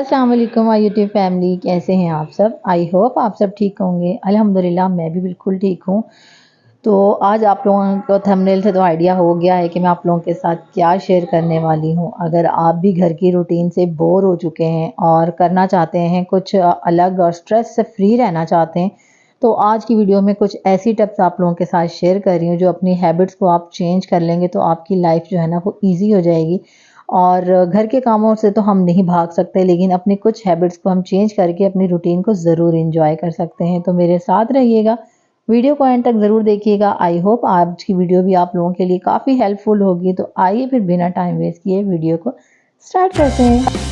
अस्सलाम वालेकुम my YouTube family, कैसे हैं आप सब। आई होप आप सब ठीक होंगे। अल्हम्दुलिल्लाह मैं भी बिल्कुल ठीक हूँ। तो आज आप लोगों को थंबनेल से तो आइडिया हो गया है कि मैं आप लोगों के साथ क्या शेयर करने वाली हूँ। अगर आप भी घर की रूटीन से बोर हो चुके हैं और करना चाहते हैं कुछ अलग और स्ट्रेस से फ्री रहना चाहते हैं, तो आज की वीडियो में कुछ ऐसी टिप्स आप लोगों के साथ शेयर कर रही हूँ जो अपनी हैबिट्स को आप चेंज कर लेंगे तो आपकी लाइफ जो है ना वो ईजी हो जाएगी। और घर के कामों से तो हम नहीं भाग सकते, लेकिन अपनी कुछ हैबिट्स को हम चेंज करके अपनी रूटीन को ज़रूर एंजॉय कर सकते हैं। तो मेरे साथ रहिएगा, वीडियो को एंड तक ज़रूर देखिएगा। आई होप आज की वीडियो भी आप लोगों के लिए काफ़ी हेल्पफुल होगी। तो आइए फिर बिना टाइम वेस्ट किए वीडियो को स्टार्ट करते हैं।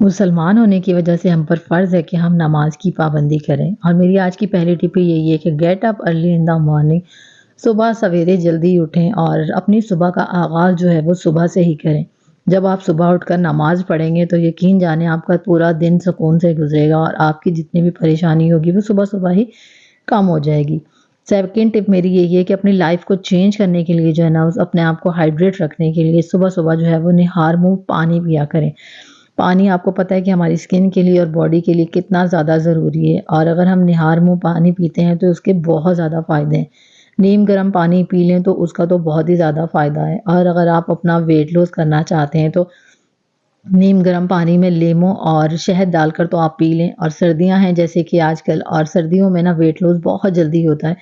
मुसलमान होने की वजह से हम पर फ़र्ज़ है कि हम नमाज की पाबंदी करें। और मेरी आज की पहली टिप यही है कि get up early in the morning. सुबह सवेरे जल्दी उठें और अपनी सुबह का आगाज़ जो है वो सुबह से ही करें। जब आप सुबह उठकर नमाज़ पढ़ेंगे तो यकीन जाने आपका पूरा दिन सुकून से गुजरेगा और आपकी जितनी भी परेशानी होगी वो सुबह-सुबह ही कम हो जाएगी। सेकंड टिप मेरी यही है कि अपनी लाइफ़ को चेंज करने के लिए जो है ना उस अपने आप को हाइड्रेट रखने के लिए सुबह-सुबह जो है वो निहार मुँह पानी पिया करें। पानी आपको पता है कि हमारी स्किन के लिए और बॉडी के लिए कितना ज़्यादा ज़रूरी है, और अगर हम निहार मुँह पानी पीते हैं तो उसके बहुत ज़्यादा फ़ायदे हैं। नीम गर्म पानी पी लें तो उसका तो बहुत ही ज़्यादा फ़ायदा है। और अगर आप अपना वेट लॉस करना चाहते हैं तो नीम गर्म पानी में लीमू और शहद डालकर तो आप पी लें। और सर्दियाँ हैं जैसे कि आजकल, और सर्दियों में ना वेट लॉस बहुत जल्दी होता है,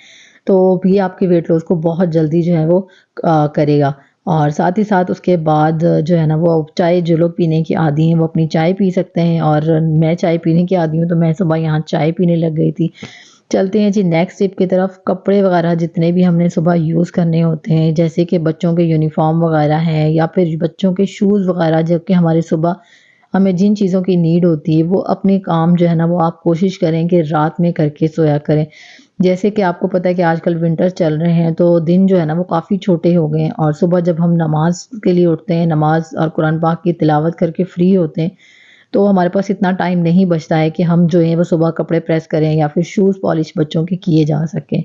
तो भी आपके वेट लॉस को बहुत जल्दी जो है वो करेगा। और साथ ही साथ उसके बाद जो है ना वो चाय, जो लोग पीने की आदी हैं वो अपनी चाय पी सकते हैं, और मैं चाय पीने की आदी हूँ तो मैं सुबह यहाँ चाय पीने लग गई थी। चलते हैं जी नेक्स्ट टिप की तरफ। कपड़े वगैरह जितने भी हमने सुबह यूज़ करने होते हैं, जैसे कि बच्चों के यूनिफ़ॉर्म वगैरह हैं या फिर बच्चों के शूज़ वगैरह, जबकि हमारी सुबह हमें जिन चीज़ों की नीड होती है वो अपने काम जो है ना वो आप कोशिश करें कि रात में करके सोया करें। जैसे कि आपको पता है कि आजकल विंटर चल रहे हैं तो दिन जो है ना वो काफ़ी छोटे हो गए हैं, और सुबह जब हम नमाज के लिए उठते हैं, नमाज और कुरान पाक की तिलावत करके फ्री होते हैं, तो हमारे पास इतना टाइम नहीं बचता है कि हम जो है वो सुबह कपड़े प्रेस करें या फिर शूज़ पॉलिश बच्चों के किए जा सकें।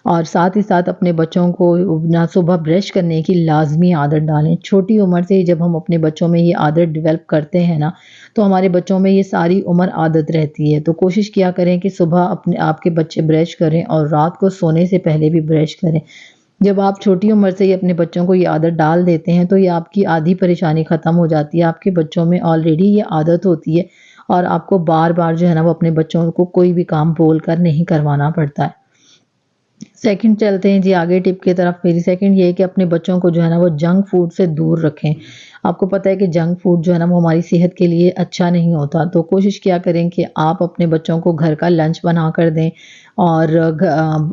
और साथ ही साथ अपने बच्चों को ना सुबह ब्रश करने की लाज़मी आदत डालें। छोटी उम्र से ही जब हम अपने बच्चों में ये आदत डेवलप करते हैं ना, तो हमारे बच्चों में ये सारी उम्र आदत रहती है। तो कोशिश किया करें कि सुबह अपने आपके बच्चे ब्रश करें और रात को सोने से पहले भी ब्रश करें। जब आप छोटी उम्र से ही अपने बच्चों को ये आदत डाल देते हैं, तो ये आपकी आधी परेशानी ख़त्म हो जाती है। आपके बच्चों में ऑलरेडी ये आदत होती है, और आपको बार-बार जो है ना वो अपने बच्चों को कोई भी काम बोलकर नहीं करवाना पड़ता है। सेकंड चलते हैं जी आगे टिप की तरफ। मेरी सेकंड ये है कि अपने बच्चों को जो है ना वो जंक फूड से दूर रखें। आपको पता है कि जंक फूड जो है ना वो हमारी सेहत के लिए अच्छा नहीं होता, तो कोशिश किया करें कि आप अपने बच्चों को घर का लंच बना कर दें। और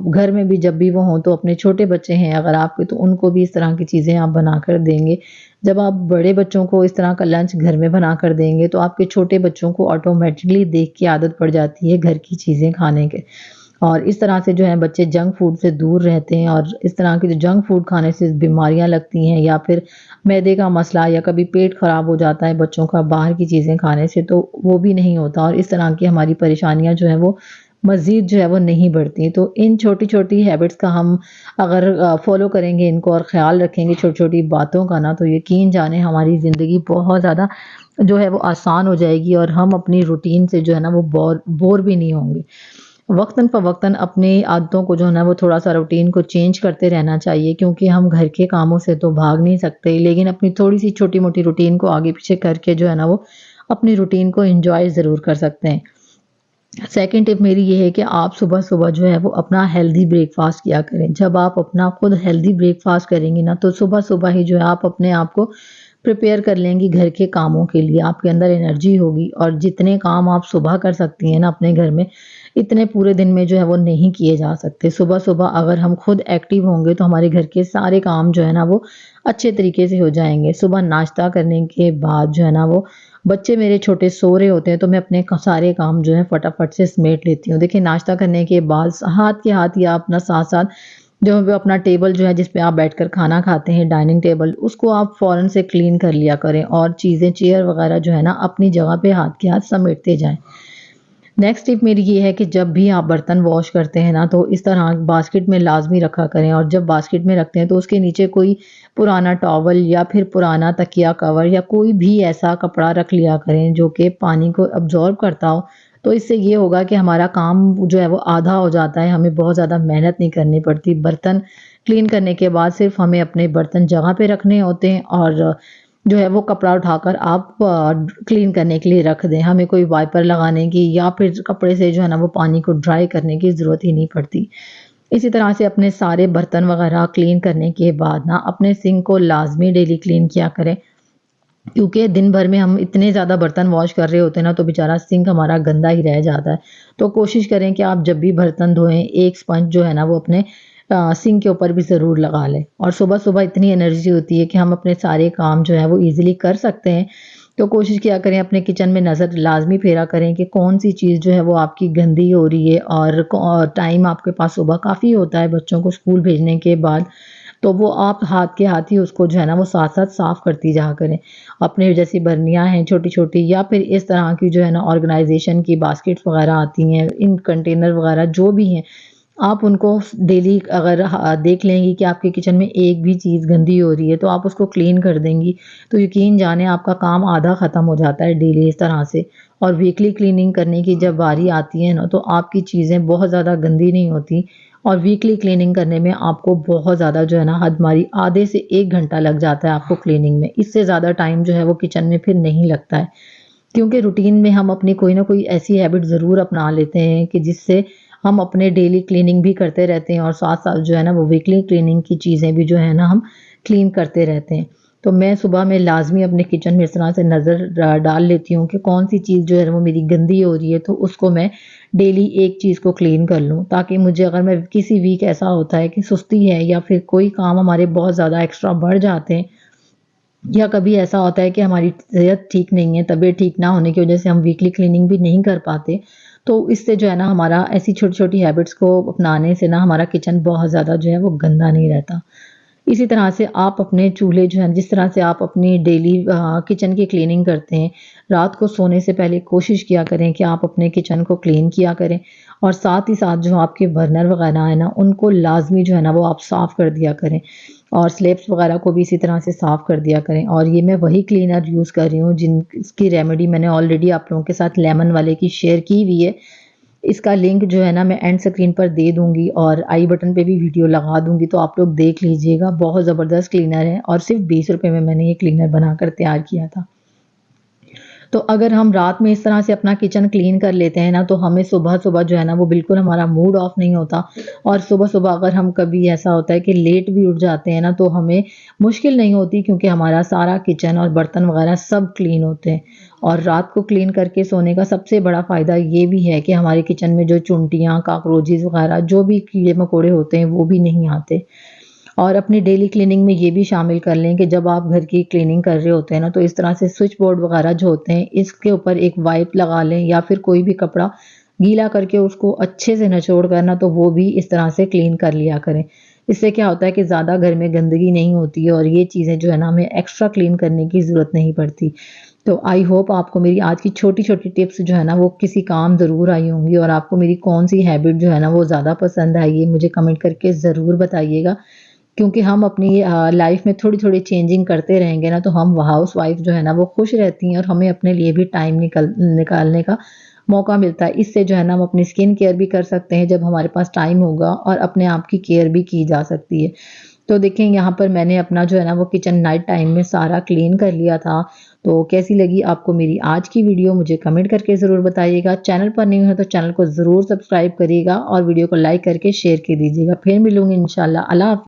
घर में भी जब भी वो हों, तो अपने छोटे बच्चे हैं अगर आपके, तो उनको भी इस तरह की चीज़ें आप बना कर देंगे। जब आप बड़े बच्चों को इस तरह का लंच घर में बना कर देंगे तो आपके छोटे बच्चों को ऑटोमेटिकली देख के आदत पड़ जाती है घर की चीज़ें खाने के। और इस तरह से जो है बच्चे जंक फूड से दूर रहते हैं, और इस तरह के जो जंक फूड खाने से बीमारियां लगती हैं या फिर मैदे का मसला, या कभी पेट ख़राब हो जाता है बच्चों का बाहर की चीज़ें खाने से, तो वो भी नहीं होता, और इस तरह की हमारी परेशानियां जो है वो मज़ीद जो है वो नहीं बढ़ती। तो इन छोटी-छोटी हैबिट्स का हम अगर फ़ॉलो करेंगे इनको, और ख़्याल रखेंगे छोटी-छोटी बातों का ना, तो यकीन जाने हमारी ज़िंदगी बहुत ज़्यादा जो है वो आसान हो जाएगी, और हम अपनी रूटीन से जो है ना वो बोर भी नहीं होंगे। वक़्तन फ़वक़्तन अपनी आदतों को जो है ना वो थोड़ा-सा रूटीन को चेंज करते रहना चाहिए, क्योंकि हम घर के कामों से तो भाग नहीं सकते, लेकिन अपनी थोड़ी-सी छोटी-मोटी रूटीन को आगे-पीछे करके जो है ना वो अपनी रूटीन को एन्जॉय ज़रूर कर सकते हैं। सेकंड टिप मेरी ये है कि आप सुबह-सुबह जो है वो अपना हेल्दी ब्रेकफ़ास्ट किया करें। जब आप अपना खुद हेल्दी ब्रेकफ़ास्ट करेंगी ना, तो सुबह-सुबह ही जो है आप अपने आप को प्रिपेयर कर लेंगी घर के कामों के लिए। आपके अंदर एनर्जी होगी, और जितने काम आप सुबह कर सकती हैं ना अपने घर में, इतने पूरे दिन में जो है वो नहीं किए जा सकते। सुबह-सुबह अगर हम खुद एक्टिव होंगे तो हमारे घर के सारे काम जो है ना वो अच्छे तरीके से हो जाएँगे। सुबह नाश्ता करने के बाद जो है ना वो बच्चे मेरे छोटे सो रहे होते हैं, तो मैं अपने सारे काम जो है फटाफट से समेट लेती हूँ। देखिए नाश्ता करने के बाद हाथ के हाथ या अपना साथ-साथ जो वो अपना टेबल जो है जिस पे आप बैठकर खाना खाते हैं, डाइनिंग टेबल, उसको आप फ़ौरन से क्लीन कर लिया करें और चीज़ें चेयर वगैरह जो है ना अपनी जगह पे हाथ के हाथ समेटते जाएँ। नेक्स्ट टिप मेरी ये है कि जब भी आप बर्तन वॉश करते हैं ना, तो इस तरह बास्केट में लाज़मी रखा करें और जब बास्केट में रखते हैं तो उसके नीचे कोई पुराना टॉवल या फिर पुराना तकिया कवर या कोई भी ऐसा कपड़ा रख लिया करें जो कि पानी को अब्ज़ॉर्ब करता हो। तो इससे ये होगा कि हमारा काम जो है वो आधा हो जाता है, हमें बहुत ज़्यादा मेहनत नहीं करनी पड़ती। बर्तन क्लीन करने के बाद सिर्फ़ हमें अपने बर्तन जगह पे रखने होते हैं और जो है वो कपड़ा उठाकर आप क्लीन करने के लिए रख दें। हमें कोई वाइपर लगाने की या फिर कपड़े से जो है ना वो पानी को ड्राई करने की ज़रूरत ही नहीं पड़ती। इसी तरह से अपने सारे बर्तन वगैरह क्लीन करने के बाद ना अपने सिंक को लाज़मी डेली क्लीन किया करें। क्योंकि दिन भर में हम इतने ज़्यादा बर्तन वॉश कर रहे होते हैं ना, तो बेचारा सिंक हमारा गंदा ही रह जाता है। तो कोशिश करें कि आप जब भी बर्तन धोएँ, एक स्पंज जो है ना वो अपने सिंक के ऊपर भी ज़रूर लगा लें। और सुबह-सुबह इतनी एनर्जी होती है कि हम अपने सारे काम जो है वो ईज़िली कर सकते हैं। तो कोशिश किया करें अपने किचन में नज़र लाज़मी फेरा करें कि कौन-सी चीज़ जो है वो आपकी गंदी हो रही है और टाइम आपके पास सुबह काफ़ी होता है बच्चों को स्कूल भेजने के बाद। तो वो आप हाथ के हाथ ही उसको जो है ना वो साथ-साथ साफ़ करती जाया करें। अपने जैसी बर्नियाँ हैं छोटी-छोटी या फिर इस तरह की जो है ना ऑर्गनाइज़ेशन की बास्केट्स वग़ैरह आती हैं, इन कंटेनर वग़ैरह जो भी हैं, आप उनको डेली अगर देख लेंगी कि आपके किचन में एक भी चीज़ गंदी हो रही है, तो आप उसको क्लीन कर देंगी, तो यकीन जानें आपका काम आधा ख़त्म हो जाता है डेली इस तरह से। और वीकली क्लीनिंग करने की जब बारी आती है ना, तो आपकी चीज़ें बहुत ज़्यादा गंदी नहीं होती और वीकली क्लीनिंग करने में आपको बहुत ज़्यादा जो है ना हदमारी आधे से 1 घंटा लग जाता है आपको क्लीनिंग में। इससे ज़्यादा टाइम जो है वो किचन में फिर नहीं लगता है। क्योंकि रूटीन में हम अपनी कोई ना कोई ऐसी हैबिट ज़रूर अपना लेते हैं कि जिससे हम अपने डेली क्लीनिंग भी करते रहते हैं और साथ-साथ जो है ना वो वीकली क्लीनिंग की चीज़ें भी जो है ना हम क्लीन करते रहते हैं। तो मैं सुबह में लाज़मी अपने किचन में इस तरह से नज़र डाल लेती हूँ कि कौन-सी चीज़ जो है वो मेरी गंदी हो रही है, तो उसको मैं डेली एक चीज़ को क्लीन कर लूँ, ताकि मुझे अगर मैं किसी वीक ऐसा होता है कि सुस्ती है या फिर कोई काम हमारे बहुत ज़्यादा एक्स्ट्रा बढ़ जाते हैं या कभी ऐसा होता है कि हमारी सेहत ठीक नहीं है, तबीयत ठीक ना होने की वजह से हम वीकली क्लीनिंग भी नहीं कर पाते, तो इससे जो है ना हमारा ऐसी छोटी-छोटी हैबिट्स को अपनाने से ना हमारा किचन बहुत ज़्यादा जो है वो गंदा नहीं रहता। इसी तरह से आप अपने चूल्हे जो हैं जिस तरह से आप अपनी डेली किचन की क्लीनिंग करते हैं, रात को सोने से पहले कोशिश किया करें कि आप अपने किचन को क्लीन किया करें और साथ ही साथ जो आपके बर्नर वगैरह है ना, उनको लाज़मी जो है ना वो आप साफ़ कर दिया करें और स्लैब्स वगैरह को भी इसी तरह से साफ़ कर दिया करें। और ये मैं वही क्लीनर यूज़ कर रही हूँ जिसकी रेमेडी मैंने ऑलरेडी आप लोगों के साथ लेमन वाले की शेयर की हुई है। इसका लिंक जो है ना मैं एंड स्क्रीन पर दे दूँगी और आई बटन पे भी वीडियो लगा दूँगी, तो आप लोग देख लीजिएगा। बहुत ज़बरदस्त क्लीनर है और सिर्फ़ ₹20 में मैंने ये क्लीनर बनाकर तैयार किया था। तो अगर हम रात में इस तरह से अपना किचन क्लीन कर लेते हैं ना, तो हमें सुबह-सुबह जो है ना वो बिल्कुल हमारा मूड ऑफ नहीं होता और सुबह-सुबह अगर हम कभी ऐसा होता है कि लेट भी उठ जाते हैं ना, तो हमें मुश्किल नहीं होती क्योंकि हमारा सारा किचन और बर्तन वगैरह सब क्लीन होते हैं। और रात को क्लीन करके सोने का सबसे बड़ा फ़ायदा ये भी है कि हमारे किचन में जो चुनटियाँ, कॉकरोचेज़ वगैरह जो भी कीड़े-मकोड़े होते हैं, वो भी नहीं आते। और अपनी डेली क्लीनिंग में ये भी शामिल कर लें कि जब आप घर की क्लीनिंग कर रहे होते हैं ना, तो इस तरह से स्विच बोर्ड वगैरह जो होते हैं, इसके ऊपर एक वाइप लगा लें या फिर कोई भी कपड़ा गीला करके उसको अच्छे से निचोड़ कर ना, तो वो भी इस तरह से क्लीन कर लिया करें। इससे क्या होता है कि ज़्यादा घर में गंदगी नहीं होती है और ये चीज़ें जो है ना, हमें एक्स्ट्रा क्लीन करने की ज़रूरत नहीं पड़ती। तो आई होप आपको मेरी आज की छोटी-छोटी टिप्स जो है ना, वो किसी काम ज़रूर आई होंगी और आपको मेरी कौन-सी हैबिट जो है ना, वो ज़्यादा पसंद आई है, मुझे कमेंट करके ज़रूर बताइएगा। क्योंकि हम अपनी लाइफ में थोड़ी-थोड़ी चेंजिंग करते रहेंगे ना, तो हम हाउसवाइफ जो है ना, वो खुश रहती हैं और हमें अपने लिए भी टाइम निकालने का मौका मिलता है। इससे जो है ना, हम अपनी स्किन केयर भी कर सकते हैं जब हमारे पास टाइम होगा और अपने आप की केयर भी की जा सकती है। तो देखें यहाँ पर मैंने अपना जो है ना, वो किचन नाइट टाइम में सारा क्लीन कर लिया था। तो कैसी लगी आपको मेरी आज की वीडियो मुझे कमेंट करके ज़रूर बताइएगा। चैनल पर न्यू है तो चैनल को ज़रूर सब्सक्राइब करिएगा और वीडियो को लाइक करके शेयर कर दीजिएगा। फिर मिलूँगी इंशाल्लाह। अल्लाह हाफ़िज़।